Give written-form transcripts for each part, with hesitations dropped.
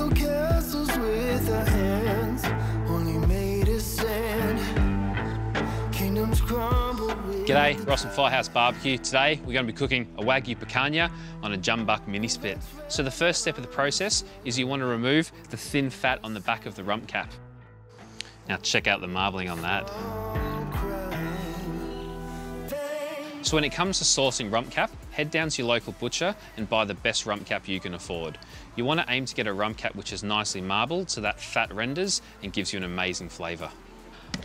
build castles with our hands, only made of sand. Kingdoms crumble with... G'day, Ross from Firehouse Barbecue. Today we're going to be cooking a Wagyu Pichana on a Jumbuck mini spit. So the first step of the process is you want to remove the thin fat on the back of the rump cap. Now check out the marbling on that. So when it comes to sourcing rump cap, head down to your local butcher and buy the best rump cap you can afford. You want to aim to get a rump cap which is nicely marbled so that fat renders and gives you an amazing flavour.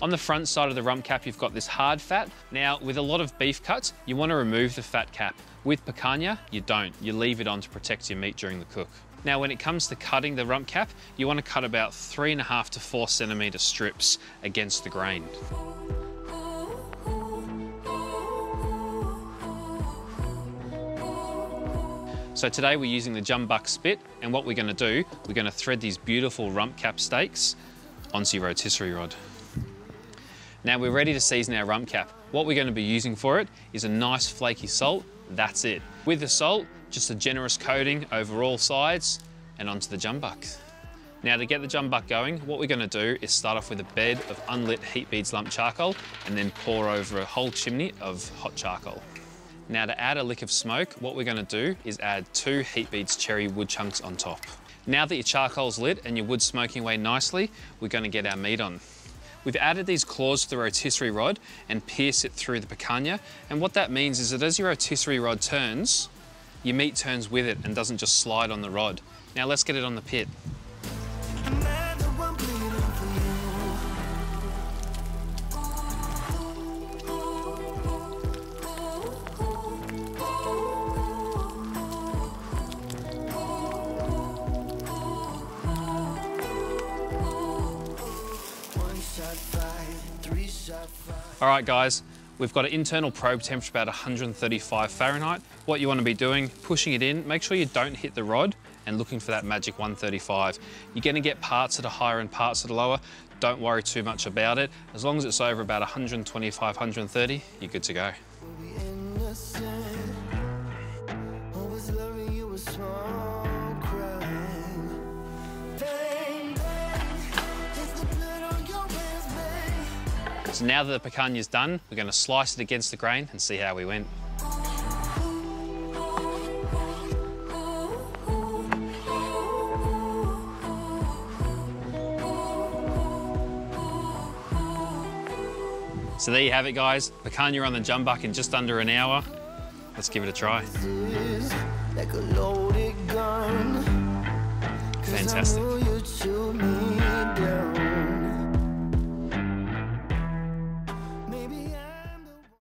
On the front side of the rump cap, you've got this hard fat. Now, with a lot of beef cuts, you want to remove the fat cap. With picanha, you don't. You leave it on to protect your meat during the cook. Now, when it comes to cutting the rump cap, you want to cut about 3.5 to 4 centimetre strips against the grain. So today we're using the Jumbuck Spit, and what we're going to do, we're going to thread these beautiful rump cap steaks onto your rotisserie rod. Now we're ready to season our rump cap. What we're going to be using for it is a nice flaky salt. That's it. With the salt, just a generous coating over all sides and onto the jumbuck. Now to get the jumbuck going, what we're going to do is start off with a bed of unlit Heat Beads lump charcoal and then pour over a whole chimney of hot charcoal. Now to add a lick of smoke, what we're going to do is add 2 Heat Beads cherry wood chunks on top. Now that your charcoal's lit and your wood's smoking away nicely, we're going to get our meat on. We've added these claws to the rotisserie rod and pierce it through the picanha, and what that means is that as your rotisserie rod turns, your meat turns with it and doesn't just slide on the rod. Now let's get it on the pit. All right guys, we've got an internal probe temperature about 135 Fahrenheit. What you want to be doing, pushing it in, make sure you don't hit the rod and looking for that magic 135. You're going to get parts that are higher and parts that are lower. Don't worry too much about it. As long as it's over about 125, 130, you're good to go. So now that the picanha is done, we're going to slice it against the grain and see how we went. So there you have it guys, picanha on the jumbuck in just under an hour. Let's give it a try. Fantastic.